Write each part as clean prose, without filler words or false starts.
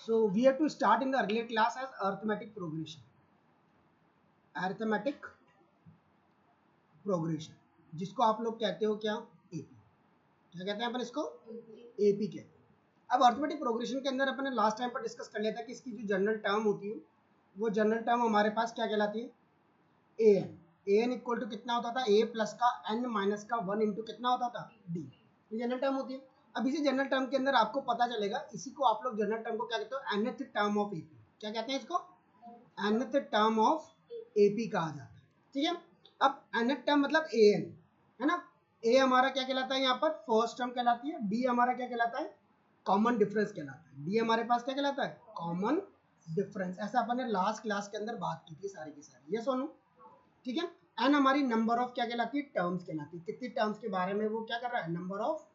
So we have to start in the earlier class as arithmetic progression. Arithmetic progression, जिसको आप लोग कहते हो क्या, एपी. क्या कहते हैं अपन इसको, एपी कहते हैं. अब अर्थमेटिक प्रोग्रेशन के अंदर अपन ने लास्ट टाइम पर डिस्कस कर लिया था कि इसकी जो जनरल टर्म होती है वो जनरल टर्म हमारे पास क्या कहलाती है, a n. A n equal to कितना होता था, ए प्लस का एन माइनस का 1 इंटू कितना होता था, डी. ये जनरल टर्म होती है. अब इसी जनरल टर्म के अंदर आपको पता चलेगा, इसी को आप लोग जनरल टर्म को क्या कहते हो, nth टर्म ऑफ एपी. क्या कहते हैं इसको, nth टर्म ऑफ एपी कहा जाता है. ठीक है. अब nth टर्म मतलब ए एन है ना. ए हमारा क्या कहलाता है, यहाँ पर फर्स्ट टर्म कहलाती है. डी हमारा क्या कहलाता है, कॉमन डिफरेंस कहलाता है. डी हमारे पास क्या कहलाता है, कॉमन डिफरेंस. ऐसा अपन ने लास्ट क्लास के अंदर बात की थी सारी की सारी. यस और नो. ठीक है. एन हमारी नंबर ऑफ क्या कहलाती है, टर्म्स कहलाती है. कितनी टर्म्स के बारे में वो क्या कर रहा है, नंबर ऑफ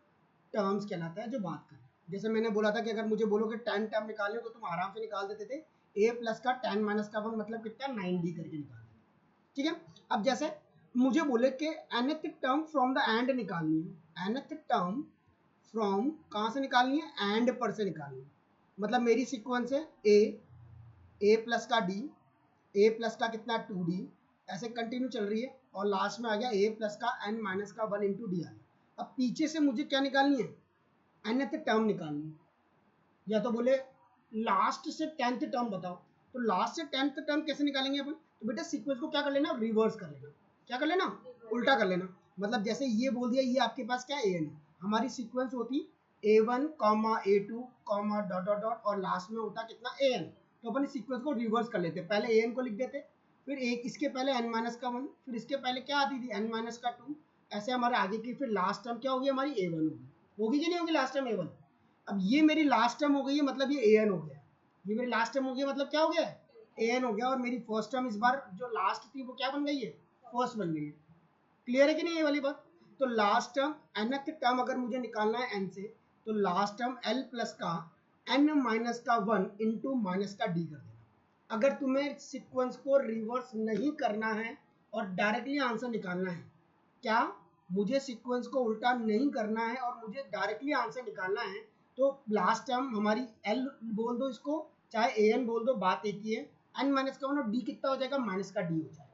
टर्म्स कहलाता है जो बात कर रहा है. जैसे मैंने बोला था कि अगर मुझे बोलो कि 10 टर्म निकालने तो तुम आराम से निकाल देते थे. ए प्लस का 10 माइनस का 1 मतलब कितना, 9d करके निकाल देते. ठीक है. अब जैसे मुझे बोले कि nth term from the end निकालनी है. nth टर्म फ्रॉम कहाँ से निकालनी है, एंड पर से निकालनी है. मतलब मेरी सीक्वेंस है ए प्लस का डी, ए प्लस का कितना 2d, ऐसे कंटिन्यू चल रही है और लास्ट में आ गया ए प्लस का एन माइनस का 1 इंटू डी आ गया. अब पीछे से मुझे क्या निकालनी है, nth टर्म निकालनी है. या तो बोले लास्ट से 10th टर्म बताओ, तो लास्ट से 10th टर्म कैसे निकालेंगे अपन, तो बेटा सीक्वेंस को क्या कर लेना, रिवर्स कर लेना. क्या कर लेना, उल्टा कर लेना. मतलब जैसे ये बोल दिया, ये आपके पास क्या ए एन है, हमारी सीक्वेंस होती a1 a2 dot dot dot और लास्ट में होता कितना, an. तो अपन इस सीक्वेंस को रिवर्स कर लेते. पहले an को लिख देते, फिर एक इसके पहले n माइनस का 1, फिर इसके पहले क्या आती थी, n माइनस का 2. ऐसे हमारे आगे की फिर लास्ट टर्म क्या होगी, हमारी a1 होगी कि नहीं होगी लास्ट टर्म a1. अब ये मेरी लास्ट टर्म हो गई है, मतलब ये an हो गया. ये मेरी लास्ट टर्म हो गई, मतलब क्या हो गया, an हो गया. और मेरी फर्स्ट टर्म इस बार जो लास्ट थी वो क्या बन गई है, फर्स्ट बन गई है. क्लियर है कि नहीं ये वाली बात. तो लास्ट टर्म nth टर्म अगर मुझे निकालना है n से, तो लास्ट टर्म l प्लस का n माइनस का 1 इंटू माइनस का d कर देना. अगर तुम्हें सीक्वेंस को रिवर्स नहीं करना है और डायरेक्टली आंसर निकालना है, क्या मुझे सीक्वेंस को उल्टा नहीं करना है और मुझे डायरेक्टली आंसर निकालना है, तो लास्ट टर्म हमारी l बोल दो इसको, चाहे an बोल दो, बात एक ही है. n माइनस का 1 और d कितना हो जाएगा, माइनस का d हो जाएगा.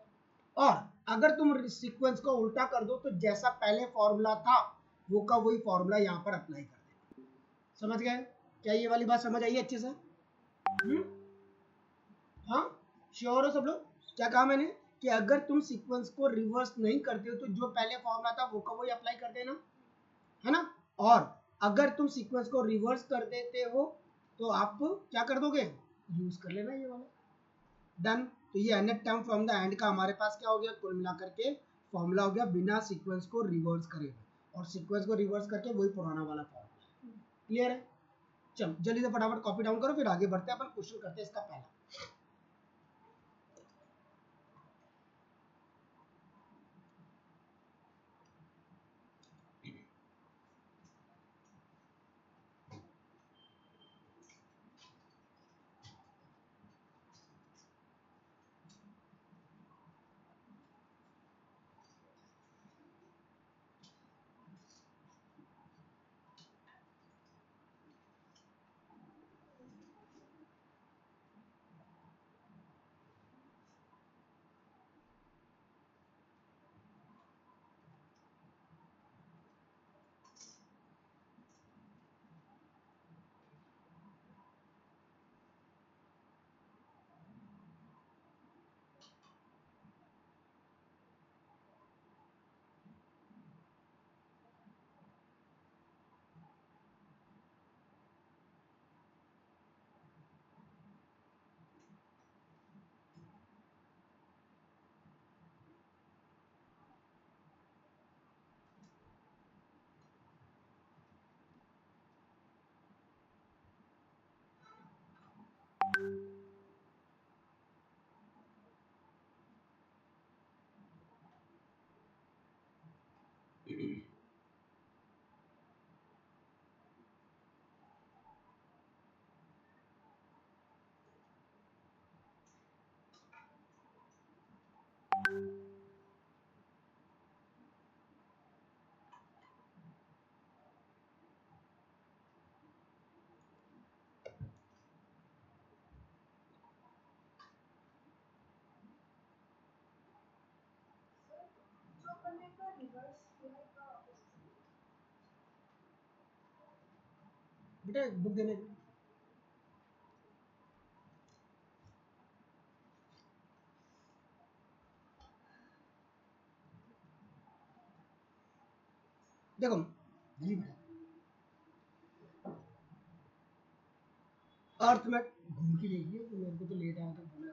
और अगर तुम सीक्वेंस को उल्टा कर दो तो जैसा पहले फॉर्मूला था वो का वही फॉर्मूला यहाँ पर अप्लाई कर देना. समझ गए क्या, ये वाली बात समझ आई अच्छे से. हाँ, श्योर हो सब लोग. क्या कहा मैंने कि अगर तुम सीक्वेंस को रिवर्स नहीं करते हो तो जो पहले फॉर्मूला था वो का वही अप्लाई कर देना, है ना. और अगर तुम सीक्वेंस को रिवर्स कर देते हो तो आप क्या कर दोगे, यूज कर लेना ये वाला. डन. तो ये nth term from the end का हमारे पास क्या हो गया, कुल मिलाकर के फॉर्मूला हो गया बिना सीक्वेंस को रिवर्स करे. और सीक्वेंस को रिवर्स करके वही पुराना वाला फॉर्मूला. क्लियर है. चलो जल्दी से फटाफट कॉपी डाउन करो, फिर आगे बढ़ते हैं अपन क्वेश्चन करते हैं इसका पहला. बेटा बुक देने दो। देखो जल्दी बेटा, अर्थ में घूम के देखिए तो मेरे को तो लेट आया था बोला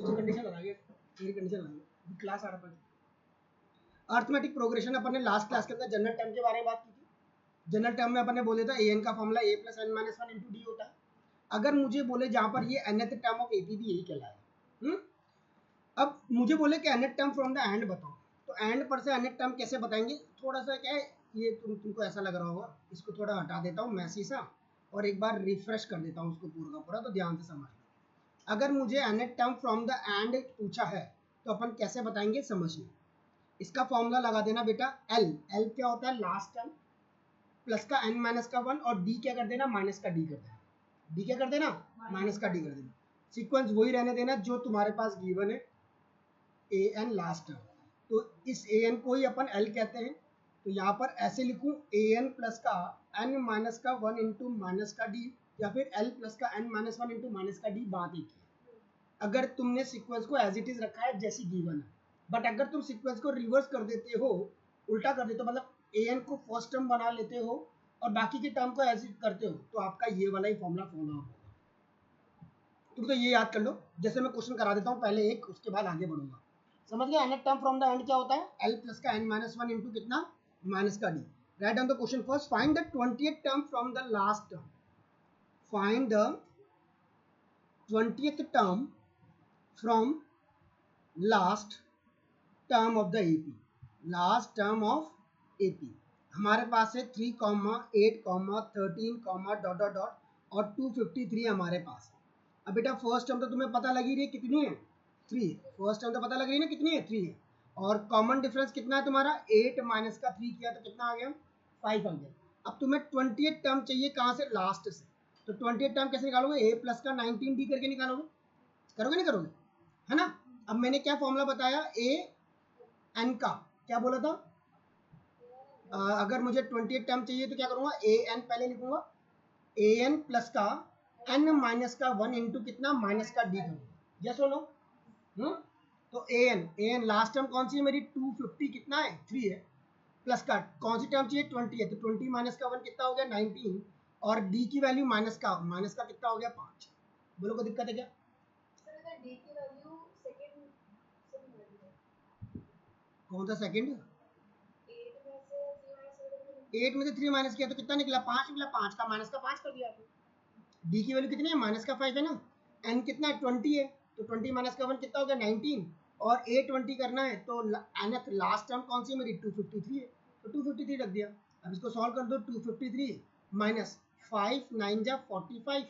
वो कंडीशन लगा के मेरी कंडीशन लगा क्लास आ रहा था। अर्थमेटिक प्रोग्रेशन अपन ने लास्ट क्लास के अंदर जनरल टर्म के बारे में बात की थी। जनरल टर्म में अपन ने बोले था ए एन का formula a plus N minus one into d होता है। अगर मुझे बोले जहाँ पर ये nth टर्म ऑफ एपी भी यही कहलाए। अब मुझे बोले कि nth term from the end बताओ, तो एंड पर से nth टर्म कैसे बताएंगे? थोड़ा सा क्या है ये तुमको ऐसा लग रहा होगा, इसको थोड़ा हटा देता हूँ मैसी सा और एक बार रिफ्रेश कर देता हूँ उसको पूरा का पूरा, तो ध्यान से समझ लो। अगर मुझे nth term from the end पूछा है तो अपन कैसे बताएंगे समझिए। इसका फॉर्मूला लगा देना बेटा एल। एल क्या होता है? लास्ट टर्म प्लस का एन माइनस का वन, और डी क्या कर देना? माइनस का डी कर देना। डी क्या कर देना? माइनस का डी कर देना। सीक्वेंस वही रहने देना जो तुम्हारे पास गिवन है, ए एन लास्ट टर्म। तो इस ए एन को ही अपन एल कहते हैं। तो यहाँ पर ऐसे लिखूं ए एन प्लस का एन माइनस का वन इंटू माइनस का डी, या फिर एल प्लस का N minus one into minus का डी। बात एक है अगर तुमने सीक्वेंस को एज इट इज रखा है जैसी गिवन है, बट अगर तुम सीक्वेंस को रिवर्स कर देते हो, उल्टा कर देते हो, मतलब ए एन को फर्स्ट टर्म बना लेते हो और बाकी के टर्म को एज इट करते हो, तो आपका ये वाला ही फॉर्मूला फॉलो होगा। तुम तो ये याद कर लो, जैसे मैं क्वेश्चन करा देता हूँ पहले एक, उसके बाद आगे बढ़ूंगा। समझ गया? nth term from the end क्या होता है? एल प्लस का एन माइनस वन इंटू कितना? माइनस का D. Write down the question first, find the 20th term from the last term. Find the 20th term from last term of the AP. Last term of AP हमारे पास है 3, 8, 13, dot dot dot और 253 हमारे पास है। अब बेटा first term तो तुम्हें पता लगी रही है कितनी है? 3 है। फर्स्ट टर्म तो पता लग रही है ना कितनी है? 3 है। और कॉमन डिफरेंस कितना है तुम्हारा? 8 माइनस का 3 किया तो कितना आ गया? 5 आ गया। अब तुम्हें 20th टर्म चाहिए कहाँ से? लास्ट से। तो 20th टर्म कैसे निकालोगे? ए प्लस का 19 डी करके निकालोगे। करोगे नहीं करोगे? है ना? अब मैंने क्या फॉर्मूला बताया? ए एन का क्या बोला था? अगर मुझे 20th टर्म चाहिए तो क्या करूंगा? ए एन पहले लिखूंगा, ए एन प्लस का एन माइनस का वन इंटू कितना? माइनस का डी करूंगा। यस बोलो। तो ए एन लास्ट टर्म कौन सी है मेरी? 250 कितना है? 3 है। प्लस का कौन सी टर्म चाहिए? 20 है, तो 20 माइनस का वन कितना हो गया? 19। और डी की वैल्यू माइनस का कितना हो गया? 5। बोलो कोई दिक्कत है क्या? डी की वैल्यू सेकंड कौन सा सेकंड? 8 में से 3 माइनस किया तो कितना निकला? 5 निकला। 5 का माइनस का 5 कर दिया आपने। डी की वैल्यू कितनी है? माइनस का 5 है ना। एन कितना है? 20 है, तो 20 माइनस का 1 कितना हो गया? 19। और ए 20 करना है तो एनथ लास्ट टर्म कौन सी है मेरी? 253 है, तो 253 रख दिया। अब इसको सॉल्व कर दो। 253 माइनस 5 9 जा 45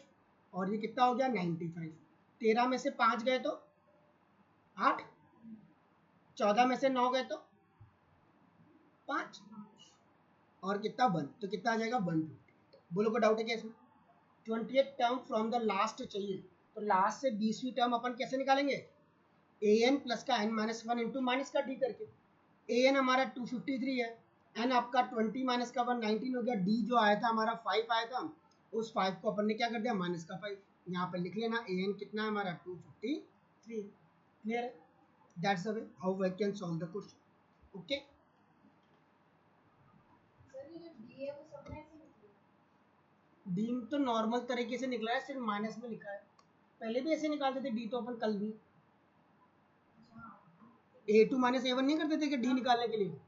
और ये कितना हो गया? 95। 13 में से 5 गए तो 8, 14 में से 9 गए तो 5 और कितना? 1, तो कितना आ जाएगा? 150। बोलो को डाउट है क्या इसमें? 20th term from the last चाहिए, तो लास्ट से 20वीं टर्म अपन कैसे निकालेंगे? ए एन प्लस का N minus one into minus का डी करके। ए एन हमारा 253 है, एन आपका 20 माइनस का 1 19 हो गया। डी जो आया था हमारा 5 आया था, उस 5 को अपन ने क्या कर दिया? माइनस का 5। यहाँ पर लिख लेना ए एन कितना है हमारा? 253। क्लियर है? That's the way how we can solve the question. Okay, D तो नॉर्मल तरीके से निकला है, सिर्फ माइनस में लिखा है। पहले भी ऐसे निकालते थे डी तो अपन कल भी। ए टू माइनस ए वन नहीं करते थे कि डी निकालने के लिए?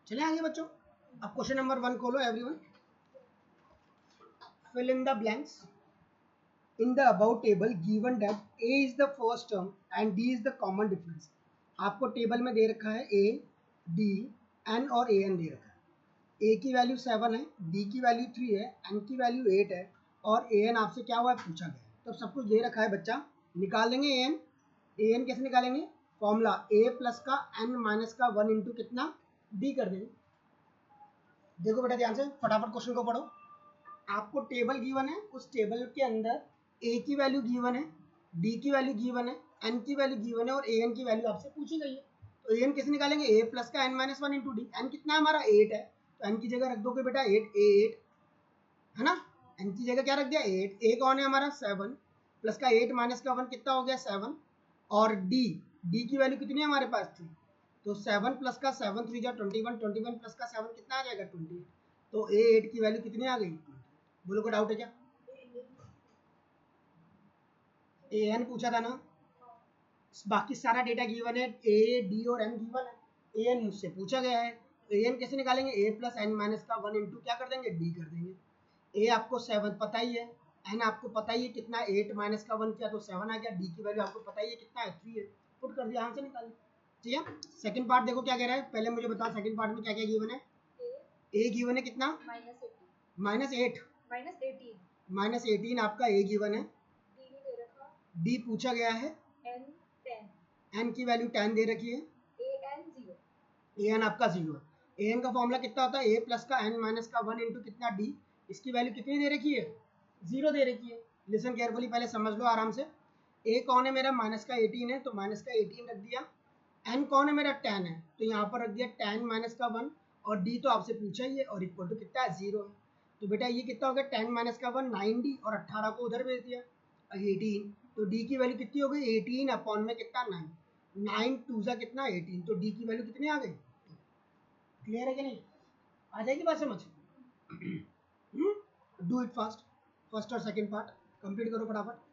चले आगे बच्चों, अब क्वेश्चन नंबर 1 खोलो everyone. fill in the blanks in the above table given that a is the first term and d is the common difference। आपको टेबल में दे रखा है a, d, n और an दे रखा है। a की वैल्यू 7 है, d की वैल्यू 3 है, n की वैल्यू 8 है और an आपसे क्या हुआ है पूछा गया है। तो सब कुछ दे रखा है बच्चा, निकाल देंगे an। an कैसे निकालेंगे, फॉर्मूला a प्लस का n माइनस का 1 इंटू कितना d कर देंगे। देखो बेटा ध्यान से फटाफट क्वेश्चन को पढ़ो। आपको टेबल गिवन है, उस टेबल के अंदर a की वैल्यू गिवन है, d की वैल्यू गिवन है, n की वैल्यू गिवन है और an की वैल्यू आपसे पूछी गई है। तो an कैसे निकालेंगे, a प्लस का n minus 1 into D. n कितना है हमारा 8 है, तो n की जगह रख दोगे बेटा 8, a8 है ना। n की जगह क्या रख दिया 8, a कौन है हमारा 7 प्लस का 8 माइनस का 1 कितना हो गया 7 और d की वैल्यू कितनी है हमारे पास थी, तो 7 प्लस का 7 3 जा 21, 21 प्लस का 7 कितना आ जाएगा 28। तो a8 की वैल्यू कितनी आ गई, बोलो को डाउट है क्या। an पूछा था ना, बाकी सारा डेटा गिवन है, a d और n गिवन है। an मुझसे पूछा गया है, तो an कैसे निकालेंगे, a प्लस एन माइनस का 1 इंटू क्या कर देंगे d कर देंगे। a आपको 7 पता ही है, n आपको पता ही है कितना, 8 माइनस का 1 किया तो 7 आ गया, d की वैल्यू आपको पता ही है कितना है 3 है, पुट कर दिया आंसर निकाल। ठीक है, सेकंड पार्ट देखो क्या कह रहा है, पहले मुझे बताओ सेकंड पार्ट में क्या क्या गिवन है। a गिवन है कितना -8 -18 आपका a गिवन है, d पूछा गया है, n की वैल्यू 10 दे रखी है, an आपका 0 है। an का फॉर्मूला कितना होता है, a प्लस का n माइनस का 1 इंटू कितना d, इसकी वैल्यू कितनी दे रखी है 0 दे रखी है। लिसन केयरफुली पहले समझ लो आराम से। a कौन है मेरा माइनस का 18 है, तो माइनस का 18 रख दिया। n कौन है मेरा 10 है, तो यहाँ पर रख दिया 10 माइनस का 1 और d तो आपसे पूछा ही है और इक्वल टू कितना है 0 है। तो बेटा ये कितना हो गया 10 माइनस का 1 9d और 18 को उधर भेज दिया 18, तो d की वैल्यू कितनी हो गई 18 अपॉन में कितना 9, 9 2 जा कितना 18, तो d की वैल्यू कितनी आ गई। क्लियर है कि नहीं, आ जाएगी बात समझ। डू इट फास्ट, फर्स्ट और सेकंड पार्ट कंप्लीट करो फटाफट।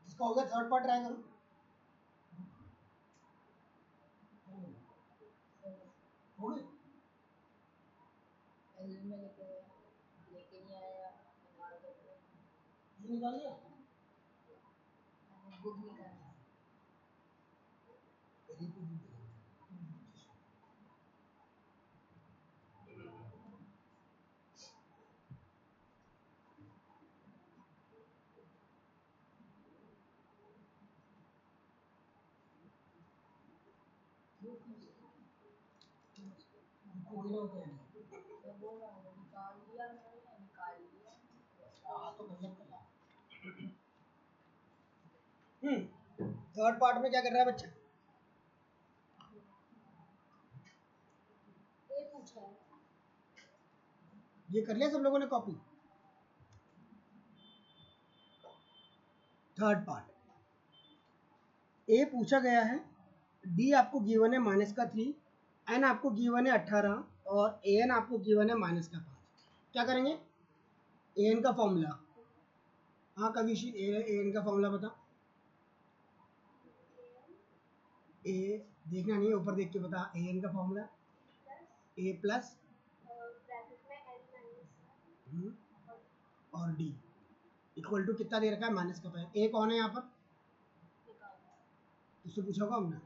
इसका हो गया थर्ड पार्ट, ट्राई करो। हो गई ये निकाल लिया। कोई ना होता है तो कर सकता है। थर्ड पार्ट में क्या कर रहा है बच्चा, ये कर लिया सब लोगों ने कॉपी। थर्ड पार्ट ए पूछा गया है, डी आपको गिवन है माइनस का 3, एन आपको गिवन है 18 और ए एन आपको गिवन है माइनस का 5। क्या करेंगे, ए एन का फॉर्मूला, हाँ कविशी ए एन का फॉर्मूला बता। ए देखना नहीं, ऊपर देख के बता, ए एन का फॉर्मूला ए प्लस और डी इक्वल टू कितना दे रखा है माइनस का 5। ए कौन है यहाँ पर, उससे पूछा होगा हमने,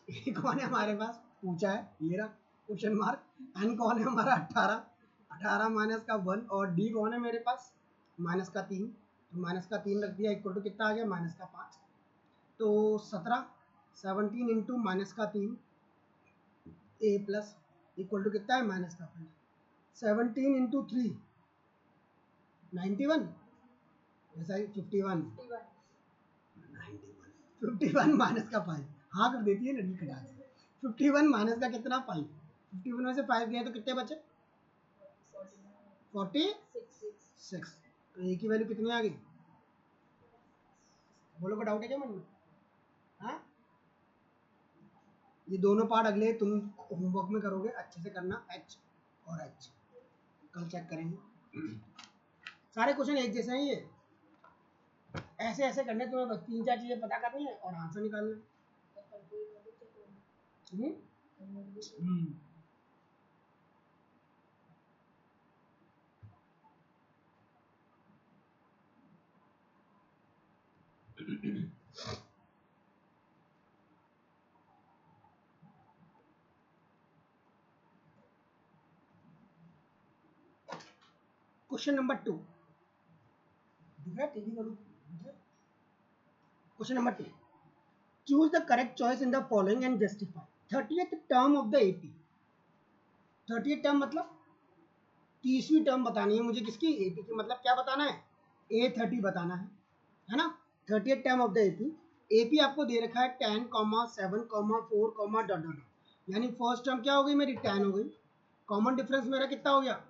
ए कौन है हमारे पास पूछा है, ये रहा क्वेश्चन मार्क। एन कौन है हमारा 18, 18 माइनस का 1 और डी कौन है मेरे पास माइनस का 3, तो माइनस का 3 रख दिया इक्वल टू कितना आ गया माइनस का 5। तो 17 17 इंटू माइनस का 3 ए प्लस इक्वल टू कितना है माइनस का 5। 17 इंटू 3 91 ऐसा ही 51 51 माइनस का 5 हाँ कर देती है लड़की खटा से 51 माइनस का कितना 5 51 में से 5 गया तो कितने बचे 46 तो ए की वैल्यू कितनी आ गई बोलो को डाउट है क्या मन में हाँ ये दोनों पार्ट अगले तुम होमवर्क में करोगे अच्छे से करना एच और एच कल चेक करेंगे सारे क्वेश्चन एक जैसे हैं ये ऐसे ऐसे करने तुम्हें बस 3-4 चीजें पता करनी है और आंसर निकालना है हम्म क्वेश्चन नंबर 2 दिख रहा है टीवी करूँ question number 2 choose the correct choice in the following and justify 30th term of the AP 30th term मतलब 30वीं टर्म बतानी है मुझे किसकी एपी की मतलब क्या बताना है A30 बताना है ना 30th term of the AP AP आपको दे रखा है 10, 7, 4, डॉट डॉट यानी फर्स्ट टर्म क्या हो गई मेरी 10 हो गई कॉमन डिफरेंस मेरा कितना हो गया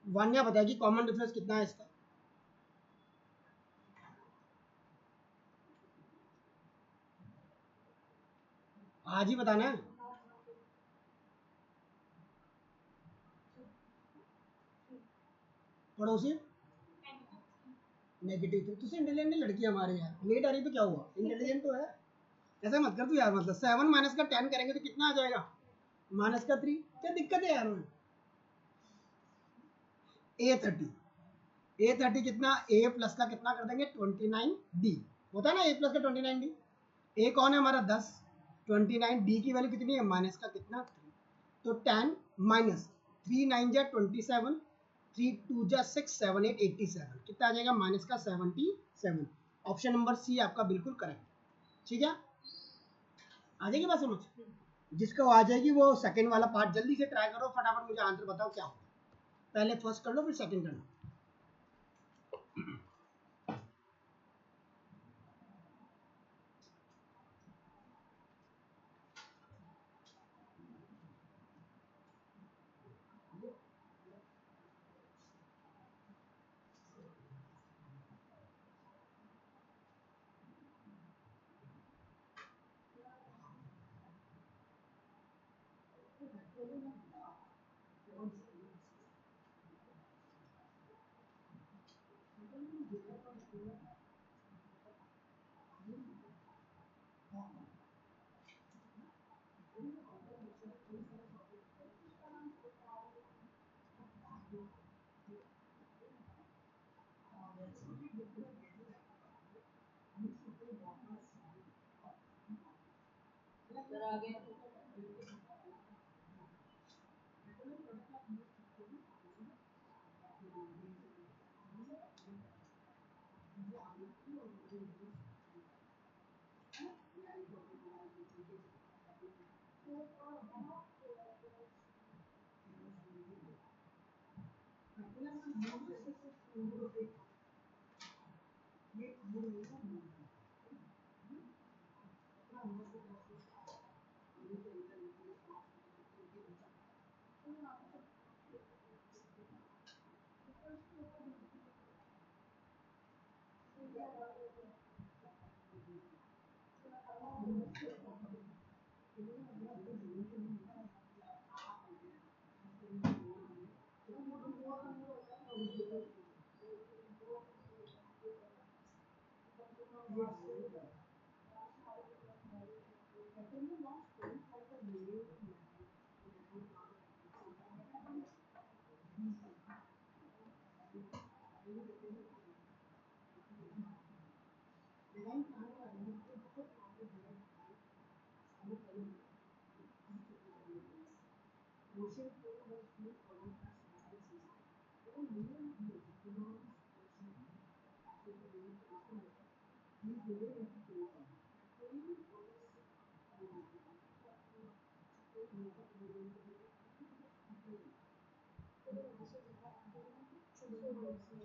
1 या बताएगी कॉमन डिफरेंस कितना है इसका आज ही बताना है पड़ोसी नेगेटिव थी तुझसे इंटेलिजेंट लड़की हमारे यार लेट आ रही तो क्या हुआ इंटेलिजेंट तो है ऐसा मत कर तू यार मतलब 7 माइनस का 10 करेंगे तो कितना आ जाएगा माइनस का 3 क्या दिक्कत है यार A30 A30 कितना A प्लस का कितना कर देंगे 29D होता है ना A प्लस का 29D A कौन है हमारा 10 29D की वैल्यू कितनी है माइनस का कितना 3 तो 10 माइनस 3 9 जा 27 3 2 जा 6 7 8 87 कितना आ जाएगा माइनस का 77 ऑप्शन नंबर सी आपका बिल्कुल करेक्ट ठीक है आ जाएगी बात समझ जिसको आ जाएगी वो सेकंड वाला पार्ट जल्दी से ट्राई करो फटाफट मुझे आंसर बताओ क्या होगा पहले फर्स्ट कर लो फिर सेकंड करना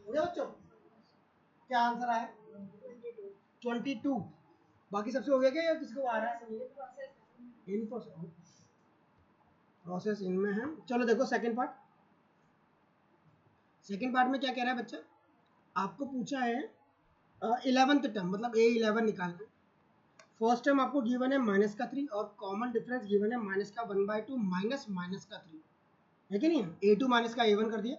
हो गया बच्चों? क्या आंसर आया? 22। बाकी सबसे हो गया क्या या किसको आ रहा है? इन प्रोसेस इनमें है। चलो देखो सेकंड पार्ट। सेकंड पार्ट में क्या कह रहा है बच्चा? आपको पूछा है 11th टर्म मतलब A11 निकालना है। फर्स्ट टर्म आपको गिवन है -3 और कॉमन डिफरेंस गिवन है -1/2 माइनस -3 है कि नहीं? A2 माइनस का A1 कर दिया,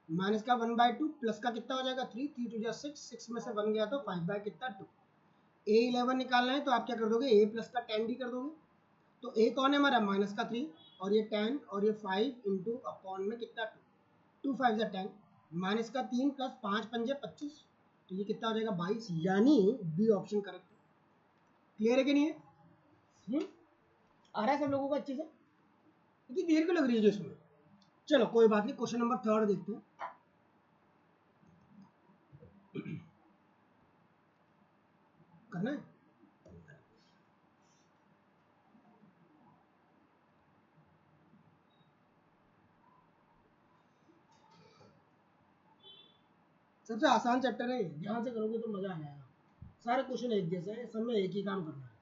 -1/2 प्लस का कितना हो जाएगा 3, 3 2 6, 6 में से 1 गया तो 5 बाय कितना 2। A11 निकालना है तो आप क्या कर दोगे A प्लस का 10 डी कर दोगे। तो A कौन है हमारा -3 और ये 10 और ये 5 इंटू अपॉन में कितना 2, 2 5 10 -3 प्लस 5 पंजे 25, तो ये कितना हो जाएगा 22, यानी बी ऑप्शन करेक्ट है। क्लियर है कि नहीं है? आ रहा है सब लोगों को अच्छे से? इतनी देर क्यों लग रही है इसमें? चलो कोई बात नहीं, क्वेश्चन नंबर 3 देखते हैं। करना है? सबसे आसान चैप्टर है, ध्यान से करोगे तो मजा आ जाएगा। सारे क्वेश्चन एक जैसे हैं, सब में एक ही काम करना है।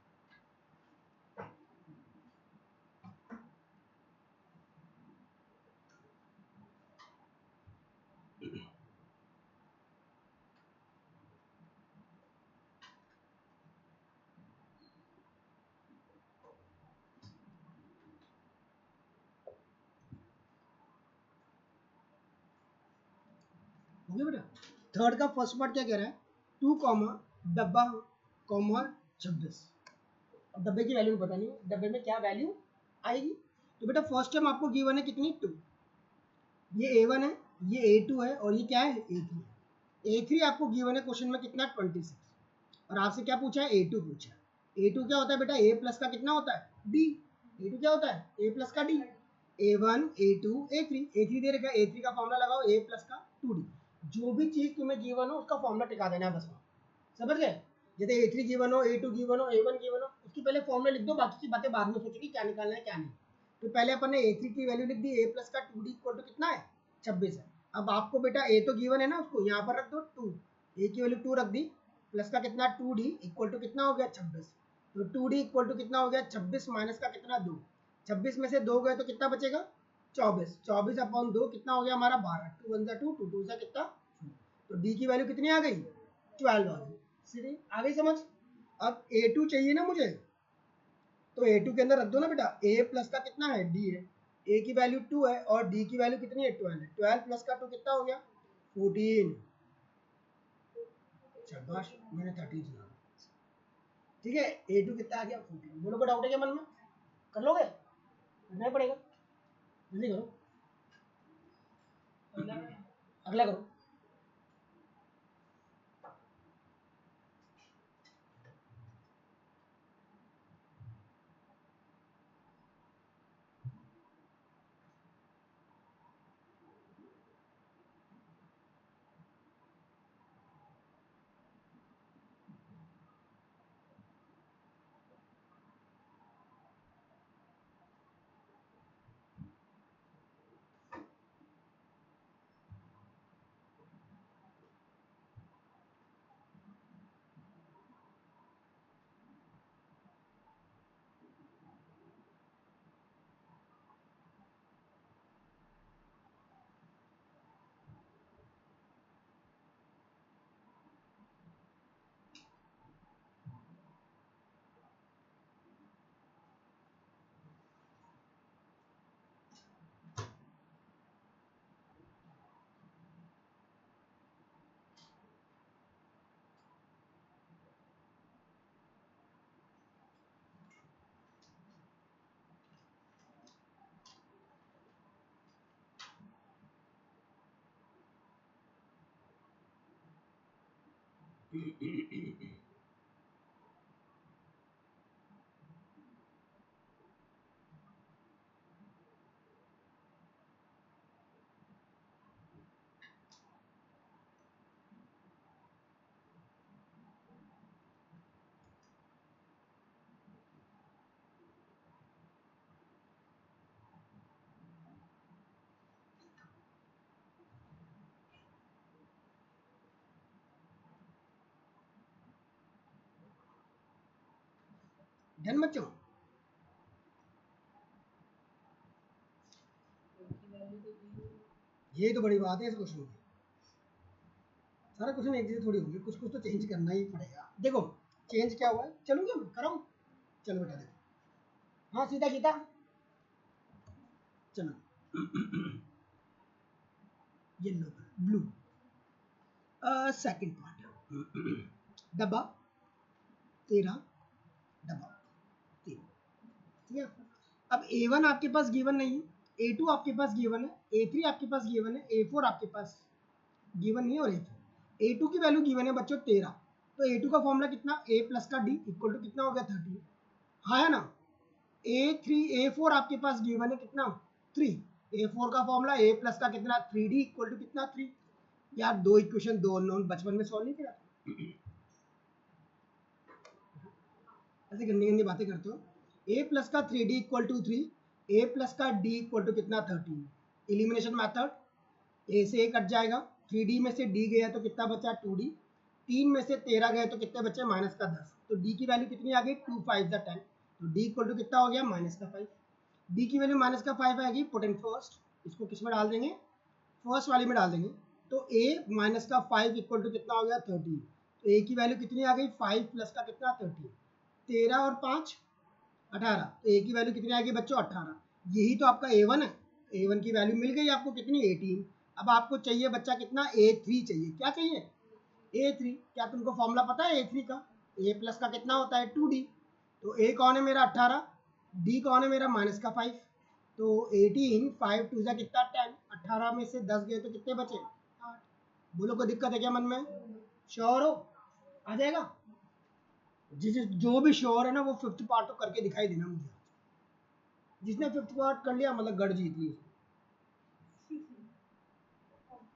हो गया बेटा? थर्ड का फर्स्ट पार्ट क्या कह रहा है? 2 कॉमा डब्बा कॉमा 26। अब डब्बे की वैल्यू पता नहीं, डब्बे में क्या वैल्यू आएगी। तो बेटा फर्स्ट टाइम आपको गिवन है कितनी 2, ये A1 है, ये A2 है और ये क्या है A3 है। A3 आपको गिवन है क्वेश्चन में कितना 26 और आपसे क्या पूछा है A2 पूछा है। A2 क्या होता है बेटा? A प्लस का कितना होता है D। A2 क्या होता है? A प्लस का D। A1 A2 A3, A3 दे रखा है, A3 का फॉर्मूला लगाओ A प्लस का 2D। जो भी चीज तुम्हें गिवन हो उसका फॉर्मूला टिका देना है बस वहाँ, समझ गए? जैसे A3 गिवन हो, A2 गिवन हो, A1 गिवन हो, उसकी पहले फॉर्मूला लिख दो, बाकी की बातें बाद में सोचोगी क्या निकालना है क्या नहीं। तो पहले अपन ने A3 की वैल्यू लिख दी, A प्लस का 2D इक्वल टू कितना है 26 है। अब आपको बेटा A तो गिवन है ना, उसको यहाँ पर रख दो 2, A की वैल्यू 2 रख दी, प्लस का कितना 2D इक्वल टू कितना हो गया 26। तो 2D इक्वल टू कितना हो गया 26 माइनस का कितना 2, 26 में से 2 गए तो कितना बचेगा 24, 24 अपॉन 2 कितना हो गया हमारा 12, 2 1 2, 2 2 कितना 4। तो D की वैल्यू कितनी आ गई 12 आ गई। सीधी आ गई समझ? अब A2 चाहिए ना मुझे, तो A2 के अंदर रख दो ना बेटा, A प्लस का कितना है D है, A की वैल्यू 2 है और D की वैल्यू कितनी है 12 है, 12 प्लस का 2 कितना हो गया 14। शाबाश, मैंने 13 सुना। ठीक है, A2 कितना आ गया 14। बोलो कोई डाउट है क्या मन में? कर लोगे? करना ही पड़ेगा, जल्दी करो, अगला करो। डन बच्चों? ये तो बड़ी बात है इस क्वेश्चन की। सारा क्वेश्चन एक जैसे थोड़ी होंगे, कुछ कुछ तो चेंज करना ही पड़ेगा। देखो चेंज क्या हुआ है, चलो क्या कराऊं? चलो बेटा देखो, हाँ सीधा गीता, चलो येलो ब्लू, सेकंड पार्ट डब्बा 13, डब्बा 3, ठीक है। अब A1 आपके पास गिवन नहीं है, A2 आपके पास गिवन है, A3 आपके पास गिवन है, A4 आपके पास गिवन नहीं है, और A2 की वैल्यू गिवन है बच्चों 13। तो A2 का फॉर्मूला कितना, A प्लस का D इक्वल टू कितना हो गया 13, हाँ है ना। A3 A4 आपके पास गिवन है कितना 3, A4 का फॉर्मूला A प्लस का कितना 3D इक्वल टू कितना 3। यार दो इक्वेशन दो अननोन बचपन में सॉल्व नहीं किया, ऐसे गंदी गंदी बातें करते हो। A प्लस का 3D equal to 3, A plus का D इक्वल टू कितना 13। एलिमिनेशन मेथड, A से A कट जाएगा, 3D में से D गया तो कितना बचा 2D, 3 में से 13 गए तो कितने बचे माइनस का 10। तो D की वैल्यू कितनी आ गई 2 5 10, तो D इक्वल टू कितना हो गया माइनस का 5। D की वैल्यू माइनस का 5 आएगी, पुट इन फर्स्ट, इसको किस में डाल देंगे, फर्स्ट वाली में डाल देंगे। तो A माइनस का 5 इक्वल टू कितना हो गया 13। तो A की वैल्यू कितनी आ गई 5 प्लस का कितना 13, 13 और 5 18। तो A की वैल्यू कितनी आएगी बच्चों 18। यही तो आपका A1 है। A1 की वैल्यू मिल गई आपको कितनी 18। अब आपको चाहिए बच्चा कितना A3 चाहिए, क्या चाहिए A3। क्या तुमको फॉर्मूला पता है A3 का, A प्लस का कितना होता है 2D। तो A कौन है मेरा 18, D कौन है मेरा माइनस का 5। तो 18 5 टू जा कितना 10, 18 में से 10 गए तो कितने बचे 8। बोलो कोई दिक्कत है क्या मन में, श्योर हो आ जाएगा। जिस जो भी श्योर है ना वो फिफ्थ पार्ट तो करके दिखाई देना मुझे। जिसने फिफ्थ पार्ट कर लिया मतलब गढ़ जीत ली।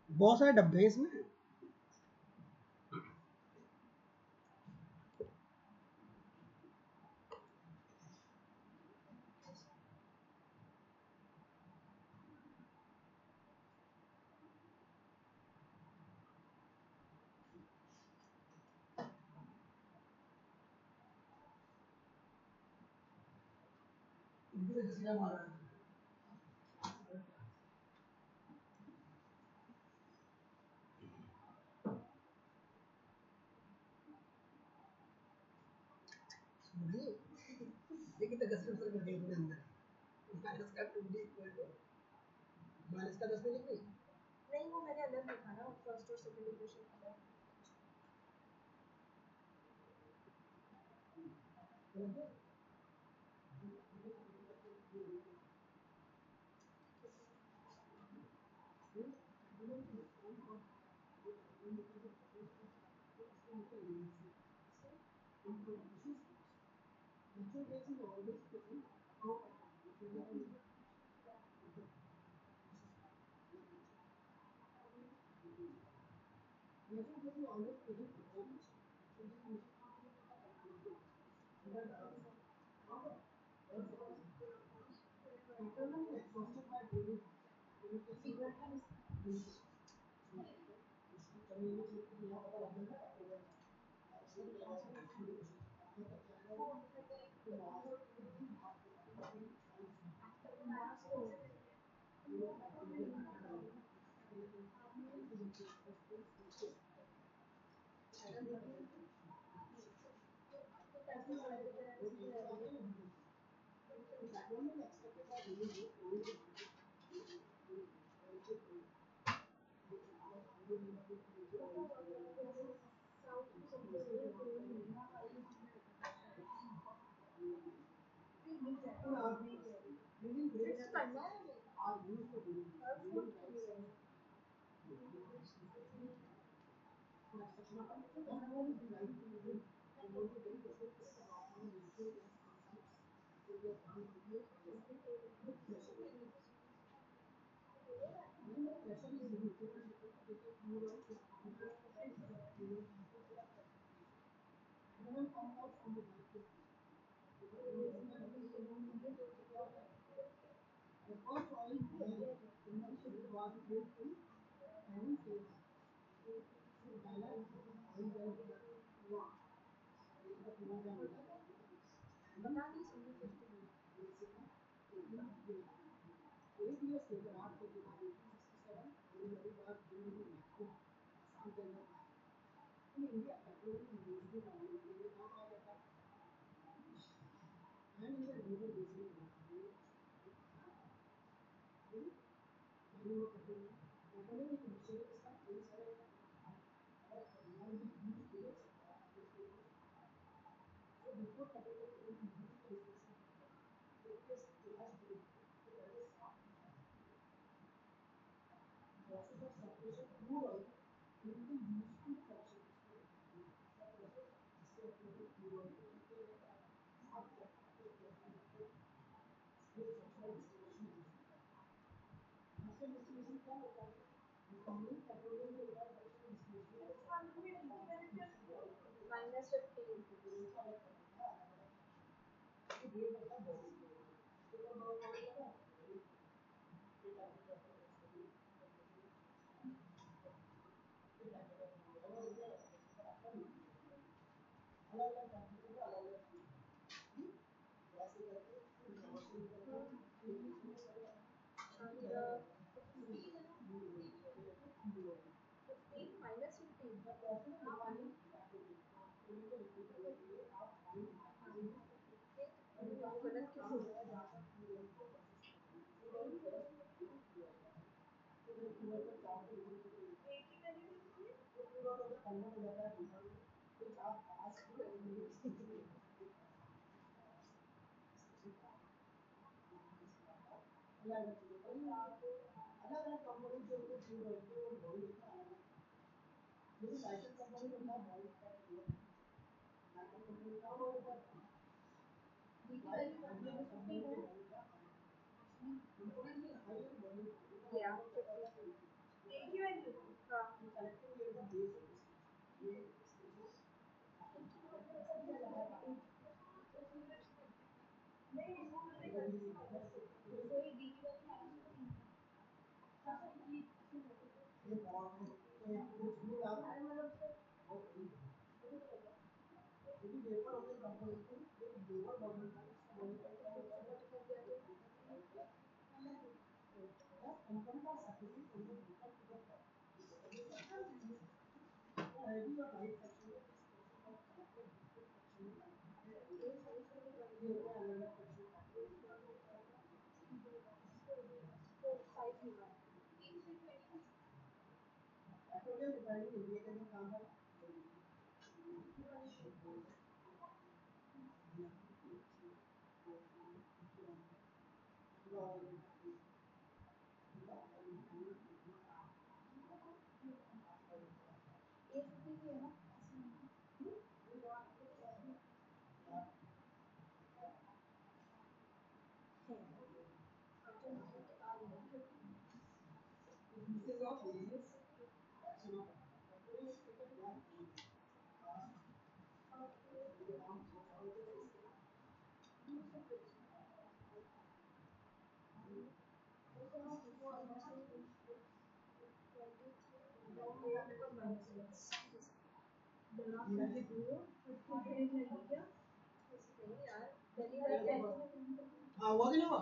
बहुत सारे डब्बे हैं इसमें। देखिए तो 10 आंसर कर दिए अपने अंदर, माइनस का 2D इक्वल टू माइनस का 10 में लिख रही। नहीं वो मैंने अलग लिखा ना फर्स्ट और सेकंड इक्वेशन अलग। हाँ हुआ कि नहीं हुआ?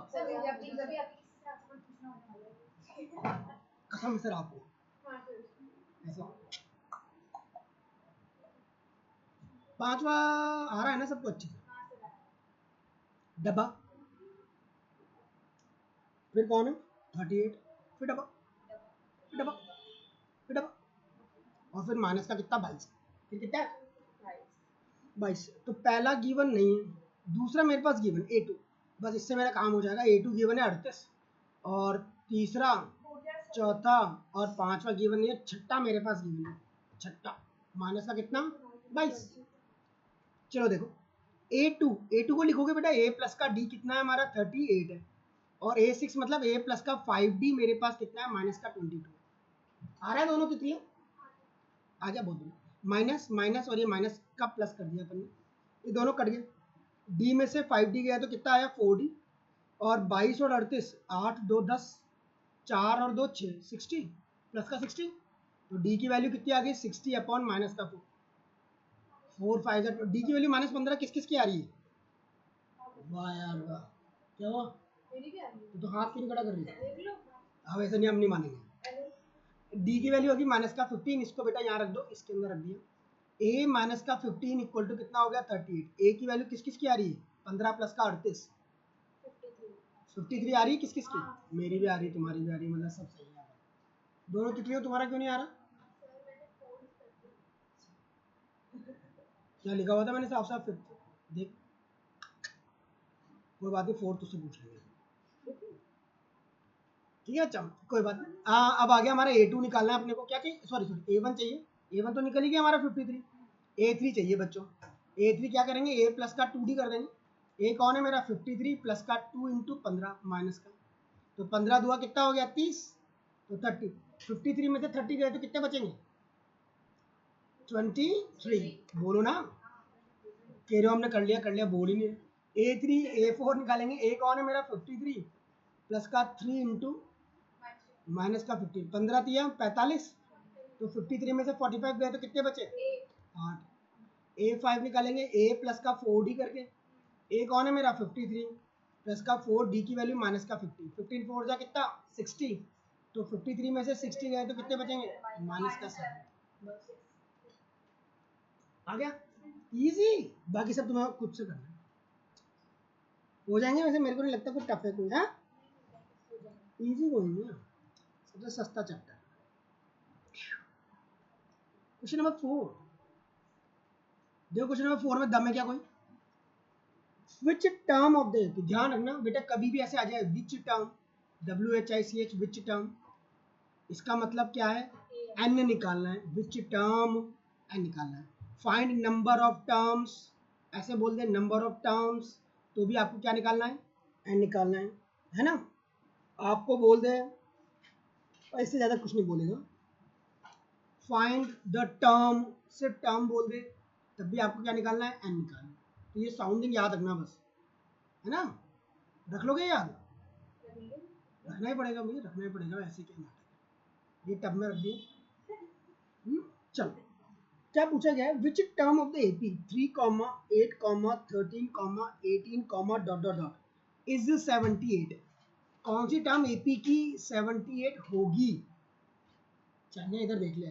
कसम से रात को ऐसा। पांचवा आ रहा है ना सबको अच्छे से? डब्बा, फिर कौन है? 38, फिर डब्बा, फिर डब्बा, फिर डब्बा, और फिर माइनस का कितना? 22। फिर कितना है? 22। तो पहला गिवन नहीं है, दूसरा मेरे पास गिवन A2, बस इससे मेरा काम हो जाएगा। A2 गिवन है 38, और तीसरा, चौथा और पांचवा गिवन नहीं है, छठा मेरे पास गिवन है, छठा माइनस का कितना? 22। चलो देखो, A2 को लिखोगे बेटा, A प्लस का D कितना है हमारा? 38 है, और A6 मतलब A प्लस का 5D मेरे पास कितना है? माइनस का 22। आ रहा है दोनों तितलियां? आ गया बहुत। माइनस माइनस और ये माइनस का प्लस कर दिया अपन ने, ये दोनों कट गए। D में से 5D गया तो कितना आया? 4D, और 22 और 38, 8 2 10, 4 और 2 6, 60 प्लस का 60, तो D की वैल्यू कितनी आ गई? 60 अपॉन माइनस का 4, 4 5 डी की वैल्यू -15 किस किस की आ रही है? वाह यार वाह, क्या हुआ? तो हाथ क्यों नहीं खड़ा कर रही है? हाँ वैसे नहीं, हम नहीं मानेंगे। डी की वैल्यू होगी माइनस का 15, इसको बेटा यहाँ रख दो, इसके अंदर रख दिया। ए माइनस का 15 इक्वल टू कितना हो गया 38। ए की वैल्यू किस किस की आ रही है? 15 प्लस का 38, 53 आ रही है किस किस की? मेरी भी आ रही है, तुम्हारी भी आ रही है, मतलब सब सही आ रहा है। दोनों तिथियों, तुम्हारा क्यों नहीं आ रहा? क्या लिखा हुआ था मैंने साफ साफ? फिफ्थ देख, कोई बात नहीं, फोर्थ उससे पूछ लेंगे, ठीक है। चल कोई बात नहीं। अब आ गया हमारा A2 निकालना है अपने को। क्या चाहिए? सॉरी सॉरी, A1 चाहिए। A1 तो निकल ही गया हमारा 53। A3 चाहिए बच्चों। A3 क्या करेंगे? A प्लस का 2D कर देंगे। A कौन है मेरा? 53 प्लस का 2 इंटू 15 माइनस का, तो 15 दुआ कितना हो गया? 30, तो 30। 53 में से 30 गए तो कितने बचेंगे? 23। बोलो ना, कह रहे हो हमने कर लिया, बोल ही नहीं रहे। A3 A4 निकालेंगे। A कौन है मेरा? 53 प्लस का 3 इंटू माइनस का 15, 15 तिया 45, तो 53 में से 45 गए तो कितने बचे? 8। A5 निकालेंगे। A प्लस का 4D करके। A कौन है मेरा? 53 प्लस का 4D की वैल्यू माइनस का 50, 15 4 जा कितना? 60, तो 53 में से 60 गए तो कितने बचेंगे? माइनस का 7। आ गया इजी। बाकी सब तुम्हें खुद से करना है, हो जाएंगे। वैसे मेरे को नहीं लगता कुछ टफ है कोई। हाँ इजी कोई नहीं है, सबसे सस्ता चैप्टर। क्वेश्चन नंबर 4 देखो। क्वेश्चन नंबर 4 में दम है क्या कोई? विच टर्म ऑफ द, ध्यान रखना बेटा, कभी भी ऐसे आ जाए which term, WHICH, which term, इसका मतलब क्या है? एन निकालना है। विच टर्म, एन निकालना है। फाइंड नंबर ऑफ टर्म्स, ऐसे बोल दे नंबर ऑफ टर्म्स, तो भी आपको क्या निकालना है? एन निकालना है ना? आपको बोल दे, इससे ज्यादा कुछ नहीं बोलेगा। फाइंड द टर्म, सिर्फ टर्म बोल दे, तब भी आपको क्या निकालना है? एन निकालना है। तो ये साउंडिंग याद रखना बस, है ना? रख लोगे याद? रखना ही पड़ेगा मुझे, रखना ही पड़ेगा, ऐसे क्या नाटक है। ये टब में रख दिए। चलो, क्या पूछा गया है? Which term of the AP 3, 8, 13, 18, dot dot dot is 78? कौन सी टर्म AP की 78 होगी? चाहिए इधर देख ले,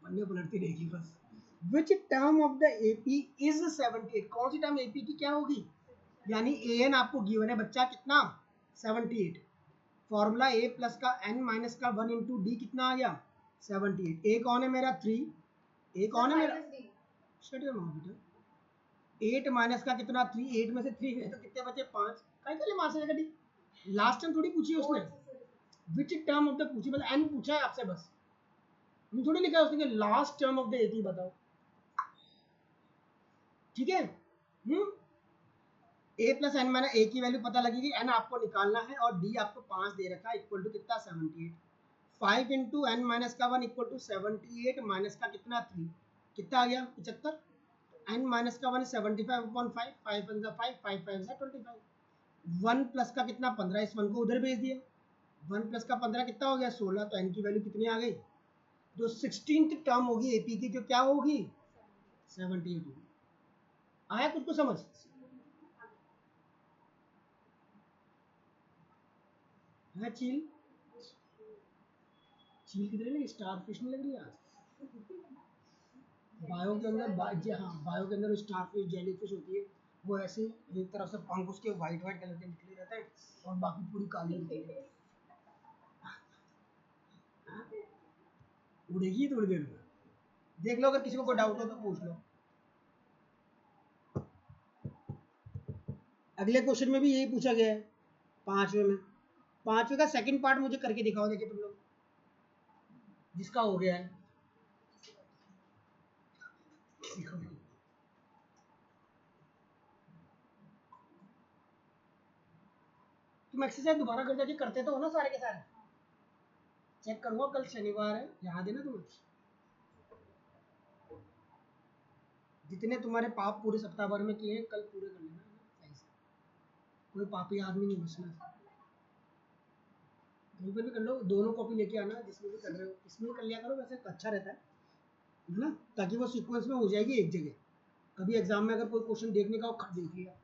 पन्ने पलटती रहेगी बस। Which term of the AP is 78? कौन सी टर्म AP की क्या होगी? यानी AN आपको गिवन है बच्चा कितना? 78। फॉर्मूला A प्लस का N माइनस का 1 इंटू डी कितना आ गया? 78। A कौन है मेरा? 3। A कौन है मेरा? शट योर माउथ बेटा। 8 माइनस का कितना? 3। 8 में से 3 गए तो कितने बचे? 5। काय के लिए मार से डी? लास्ट टाइम थोड़ी पूछी उसने, विच टर्म ऑफ द पूछी, मतलब एन पूछा है आपसे बस, ये थोड़ी लिखा है उसने कि last term of the AP बताओ, ठीक है? A plus N minus A की वैल्यू पता लगेगी, N आपको निकालना है, और D आपको 5 दे रखा है, इक्वल टू कितना? 78। 5 इंटू एन माइनस का 1 इक्वल टू 78 माइनस का कितना? 3, कितना आ गया? 75। एन माइनस का 1 75 अपॉन 5, 5 1 5, 5 5 25। 1 प्लस का कितना? 15, इस 1 को उधर भेज दिया। 1 प्लस का 15 कितना हो गया? 16। तो एन की वैल्यू कितनी आ गई? जो 16th टर्म होगी AP की, जो क्या होगी? 78 होगी। आया कुछ को समझ? है चील? चील कितने लगी? स्टार फिश नहीं लग रही आज? बायो के अंदर हाँ, बायो के अंदर स्टार फिश, जेली फिश होती है, वो ऐसे एक तरफ से पंख उसके वाइट वाइट कलर के निकले रहते हैं, और बाकी पूरी काली होती है। उड़ेगी थोड़ी देर में, देख लो, अगर किसी को कोई डाउट हो तो पूछ लो। अगले क्वेश्चन में भी यही पूछा गया है, 5वें में। 5वें का सेकंड पार्ट मुझे करके दिखाओ, देखिए तुम लोग, जिसका हो गया है। तुम एक्सरसाइज दोबारा कर जाके करते तो हो ना सारे के सारे? चेक करूंगा, कल शनिवार है, याद है ना तुम्हें? जितने तुम्हारे पाप पूरे सप्ताह भर में किए हैं, कल पूरे कर लेना सही से। कोई पापी आदमी नहीं बचना। कहीं पर भी कर लो, दोनों कॉपी लेके आना, जिसमें भी कर रहे हो, इसमें कर लिया करो, वैसे अच्छा रहता है ना, ताकि वो सीक्वेंस में हो जाएगी एक जगह। कभी एग्जाम में अगर कोई क्वेश्चन देखने का हो, खट देख लिया।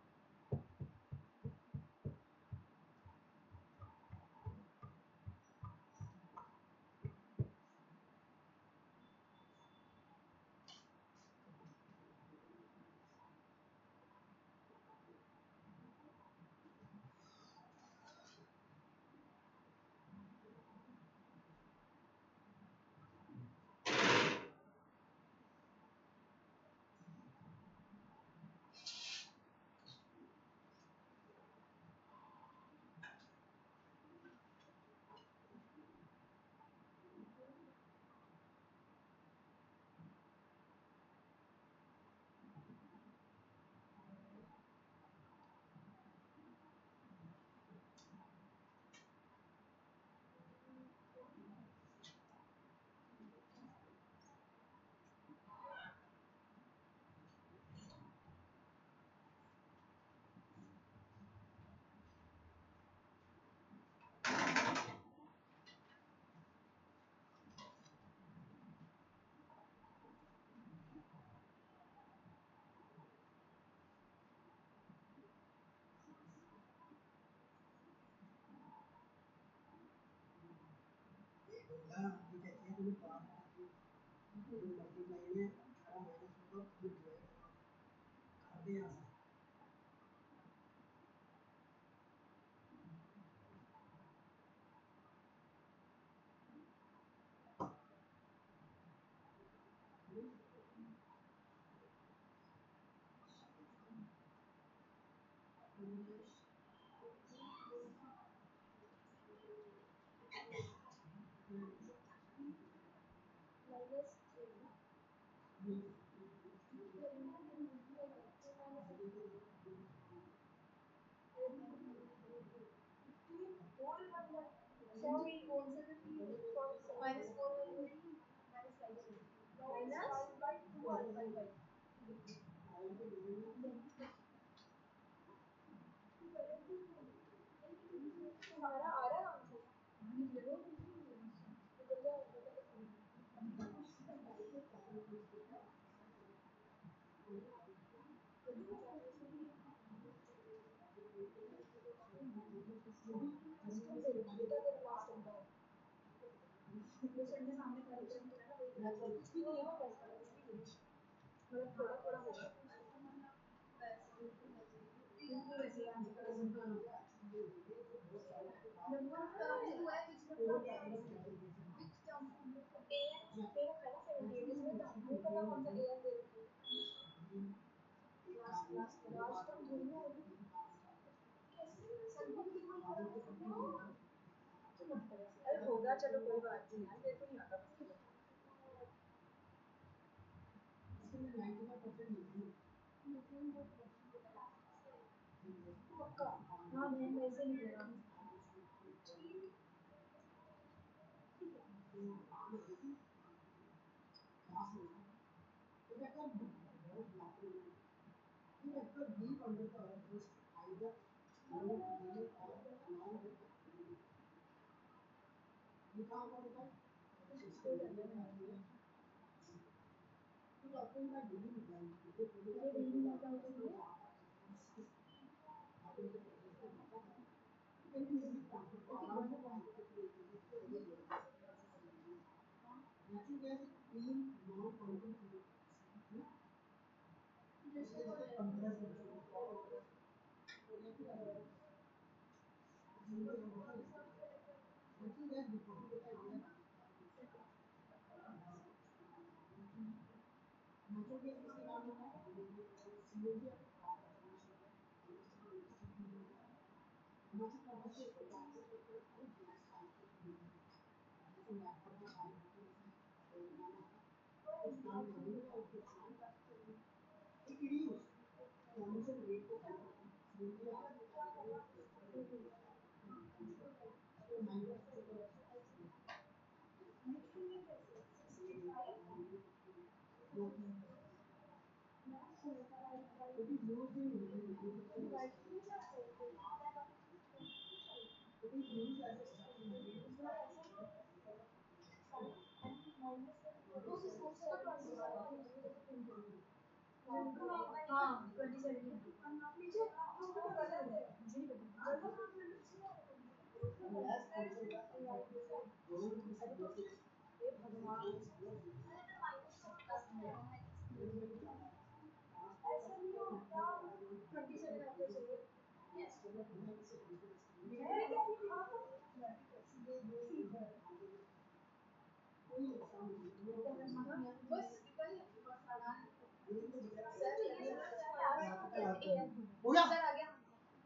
हो गया?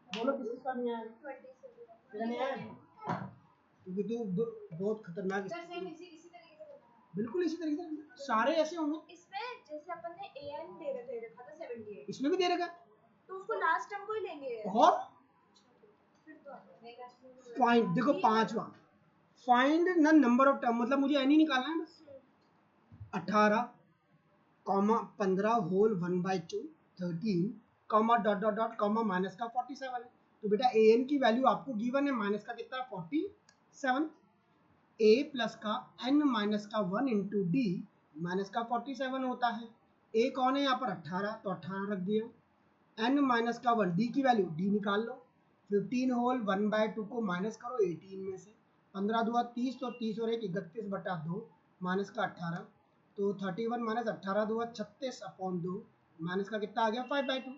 बोलो किस किसका नहीं आया? तेरा नहीं आया? क्योंकि तू बहुत खतरनाक बिल्कुल इसी तरीके से सारे ऐसे होंगे। इसमें जैसे अपन ने an दे रखा था 78, इसमें भी दे रखा तो उसको लास्ट टर्म को ही लेंगे और फाइंड देखो पांचवा find the number of term, मतलब मुझे एनी निकालना है बस। 18 comma 15 whole 1/2 13 comma dot dot dot comma minus का 47 है। तो बेटा ए एन की वैल्यू आपको गिवन है माइनस का कितना 47, ए प्लस का एन माइनस का 1 इंटू डी माइनस का 47 होता है। ए कौन है यहाँ पर 18, तो 18 रख दिया। एन माइनस का 1 डी की वैल्यू डी निकाल लो। 15 होल 1/2 को माइनस करो 18 में से, 15 दुआ 30, तो 30 और 1 31/2 माइनस का 18, तो 31 माइनस 18 दुआ 36/2 माइनस का कितना आ गया 5/2।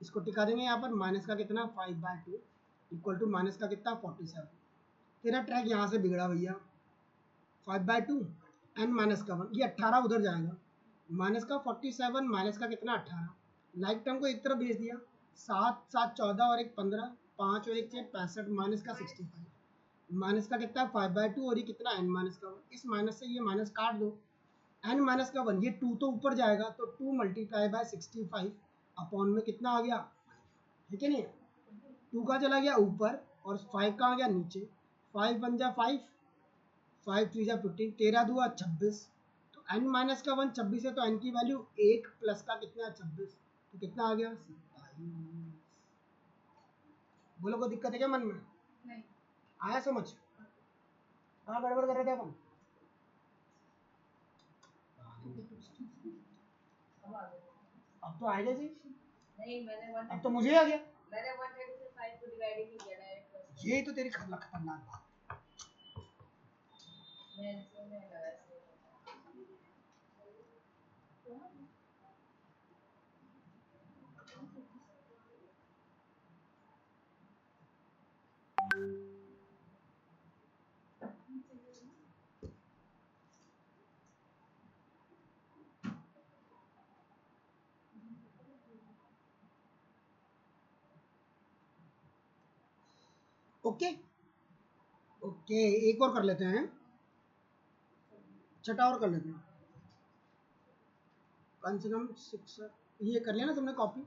इसको टिका देंगे यहाँ पर माइनस का कितना 5/2 इक्वल टू माइनस का कितना 47। तेरा ट्रैक यहाँ से बिगड़ा भैया, 5/2 एन माइनस का 1, ये 18 उधर जाएगा, माइनस का 47 माइनस का कितना 18, लाइक टर्म को एक तरफ भेज दिया, 7 7 14 और 1 15, 5 और 1 6 65 माइनस का 65, माइनस का कितना 5/2 और ये कितना एन माइनस का 1, इस माइनस से ये माइनस काट दो, एन माइनस का 1, ये 2 तो ऊपर जाएगा, तो 2 मल्टीप्लाई बाय 65 अपॉन में कितना आ गया, ठीक है नहीं, 2 का चला गया ऊपर और 5 कहाँ गया नीचे, 5 1 जा 5, 5 3 जा 15, 13 दुआ 26, तो n माइनस का 1 26 है, तो n की वैल्यू 1 प्लस का कितना 26, तो कितना आ गया 27। बोलो कोई दिक्कत है क्या मन में? नहीं आया समझ? कहाँ गड़बड़ कर रहे थे अपन? अब तो आएगा जी। नहीं मैंने अब तो मुझे आ गया। मैंने 130 से 5 को डिवाइड ही किया डायरेक्ट। यही तो तेरी खतरनाक बात। मैं इसमें लगा से ओके ओके, एक और कर लेते हैं, छठा और कर लेते हैं, कम से कम 6, ये कर लिया ना तुमने कॉपी?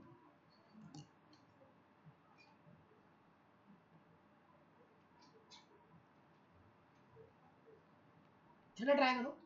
चलो ट्राई करो।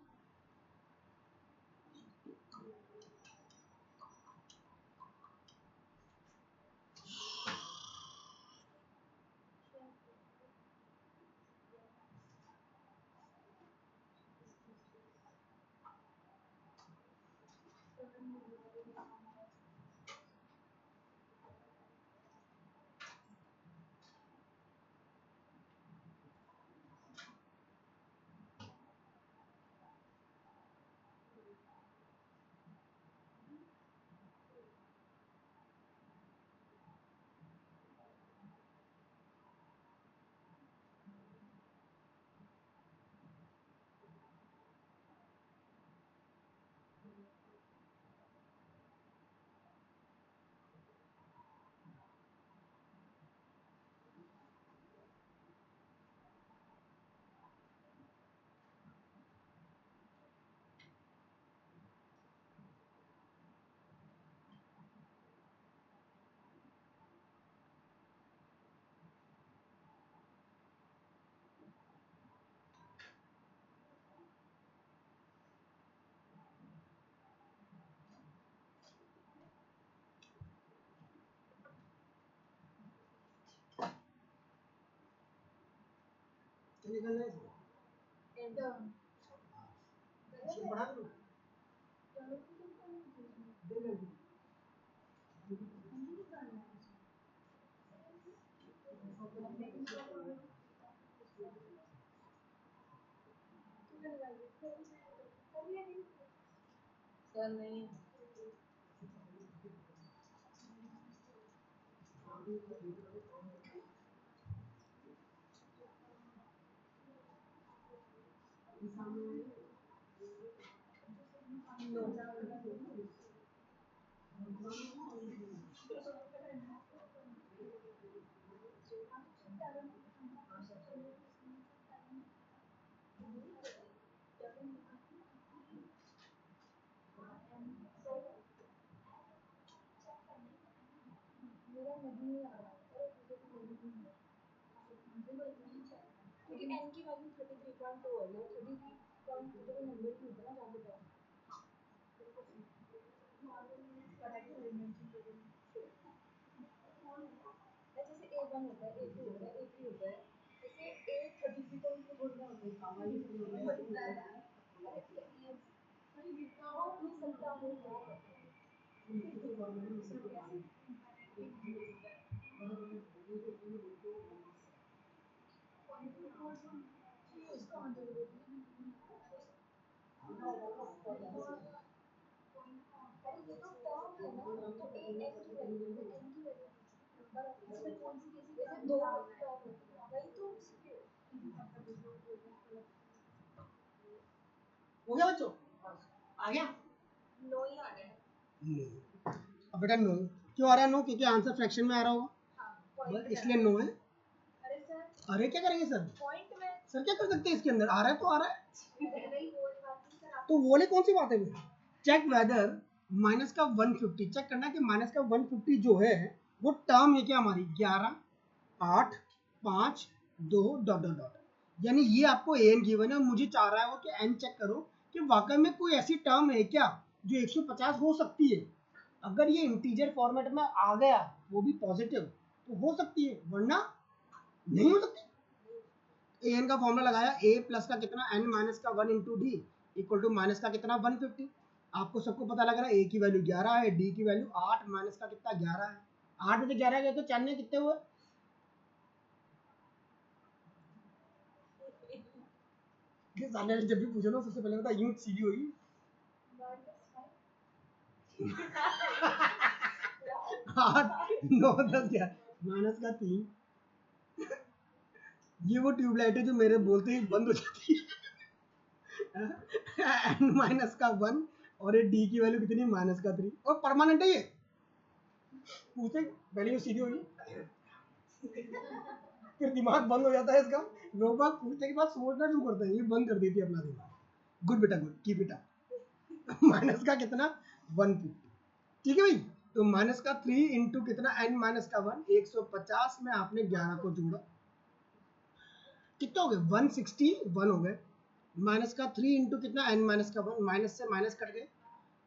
निकल रहा है एकदम बढ़ा दो, सर नहीं मेरा नहीं आ रहा है क्योंकि n की वैल्यू 33.2 है ना 33.2 तो नंबर ही होता है ना जहाँ पे जैसे A1 होता है A2 होता है A3 होता है जैसे A33.2 बोलना होता है हो सकता है अरे ये तो टर्म है ना तो ए एन की वैल्यू नंबर ऑफ इसमें कौन सी कैसी जैसे दो टर्म होती है वही तो हो गया बच्चों, आ गया? नो ही आ रहा है नो। अब बेटा नो क्यों आ रहा है? नो क्योंकि आंसर फ्रैक्शन में आ रहा होगा, हाँ बस पॉइंट इसलिए नो है। अरे सर अरे क्या करेंगे सर? पॉइंट में सर क्या कर सकते हैं इसके अंदर? आ रहा है तो आ रहा है। अरे वही बोल बात है सर आप तो वो वाली कौन सी बात है? चेक वेदर माइनस का 150 चेक करना कि माइनस का 150 जो है वो टर्म है क्या हमारी 11 8 5 2 डॉट डॉट डॉट, यानी ये आपको ए एन गिवन है और मुझे चाह रहा है वो कि एन चेक करो कि वाकई में कोई ऐसी टर्म है क्या जो 150 हो सकती है। अगर ये इंटीजर फॉर्मेट में आ गया वो भी पॉजिटिव तो हो सकती है, वरना नहीं हो सकती। ए एन का फॉर्मूला लगाया ए प्लस का कितना एन माइनस का 1 into D equal to minus का कितना 150। आपको सबको पता लग रहा है ए की वैल्यू 11 है, डी की वैल्यू 8 माइनस का कितना 11 है। 8 में से 11 गए तो चार में कितने हुए? ये साले ने जब भी पूछो ना सबसे पहले बता यूं सीधी हुई। 8 9 10 11 माइनस का 3। ये वो ट्यूबलाइट है जो मेरे बोलते ही बंद हो जाती है। एन माइनस का 1 और ये डी की वैल्यू कितनी माइनस का 3 और परमानेंट है ये। पूछे पहले ये सीधी होगी फिर दिमाग बंद हो जाता है इसका। लोग बाग पूछने के बाद सोचना शुरू करते हैं, ये बंद कर देती है अपना दिमाग। गुड बेटा good, keep it up. Minus का कितना 150, ठीक है भाई। तो माइनस का 3 इंटू कितना एन माइनस का 1 150 में आपने 11 को जोड़ा कितना हो गए 161 हो गए। माइनस का 3 इंटू कितना एन माइनस का 1 माइनस से माइनस कट गए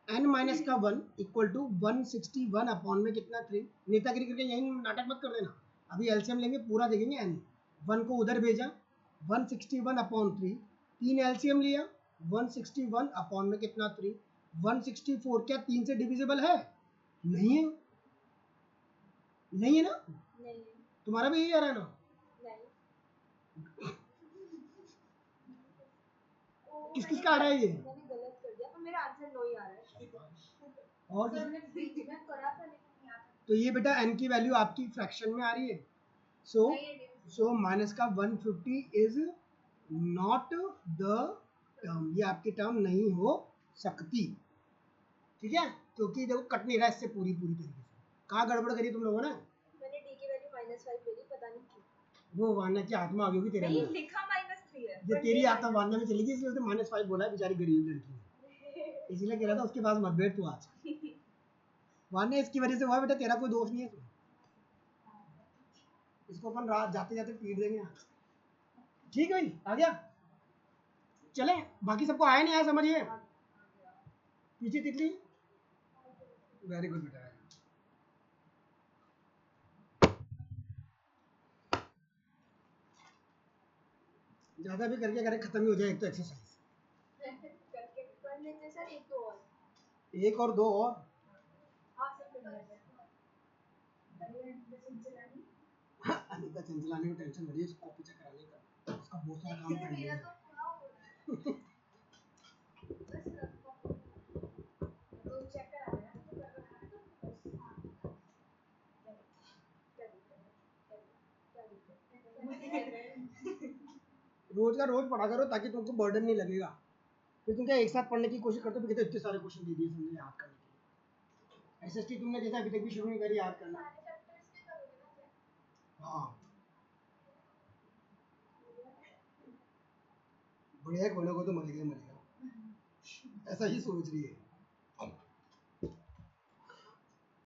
एन माइनस का 1 इक्वल टू 161 अपॉन में कितना 3। नेतागिरी करके यही नाटक मत कर देना, अभी एलसीएम लेंगे पूरा देखेंगे एन। 1 को उधर भेजा 161 अपॉन 3, 3 एलसीएम लिया 161 अपॉन में कितना 3। 164 क्या 3 से डिविजिबल है? नहीं है, नहीं है ना? नहीं तुम्हारा भी यही आ रहा है ना? नहीं किस किस का आ रहा है ये? मैंने गलत कर दिया पर मेरा आंसर नो ही आ रहा है और सर ने बीच में करा था लेकिन याद तो ये बेटा n की वैल्यू आपकी फ्रैक्शन में आ रही है। सो माइनस का 150 इज नॉट द टर्म, ये आपकी टर्म नहीं हो सकती, ठीक है। क्योंकि देखो कट नहीं रहा इससे पूरी पूरी तरीके से। कहाँ गड़बड़ करी तुम लोगों ने? मैंने डी की वैल्यू -5 ले ली पता नहीं क्यों वो वान्या की आत्मा आ गई होगी तेरे नहीं अंदर। लिखा -3 है ये तेरी आत्मा वान्या में चली गई इसलिए उसने -5 बोला है, बेचारी गरीब लड़की ने, इसलिए कह रहा था उसके पास मत बैठ तू आज। वान्या इसकी वजह से हुआ बेटा, तेरा कोई दोष नहीं है इसमें। इसको अपन रात जाते जाते पीट देंगे आज। ठीक है भाई, आ गया? चले बाकी सबको आया नहीं आया समझिए। पीछे तितली, वेरी गुड बेटा। ज्यादा भी करके करे खत्म ही हो जाए एक तो एक्सरसाइज। करके कर लेते सर एक तो और एक और दो और हाँ सर कर लेते अनिता चंचलानी को टेंशन बढ़ी है, उसको पीछे कराने का, उसका बहुत सारा काम पेंडिंग है। रोज का रोज पढ़ा करो ताकि तुमको बर्डन नहीं लगेगा। फिर तुम क्या एक साथ पढ़ने की कोशिश करते हो, फिर कहते हो इतने सारे क्वेश्चन दे दिए समझे याद करने के लिए। एसएसटी तुमने जैसे अभी तक भी शुरू नहीं करी याद करना। सारे चैप्टर्स के करोगे ना क्या? हाँ बढ़िया है, कोई ना कोई तो मरेगा ही मरेगा, ऐसा ही सोच रही है।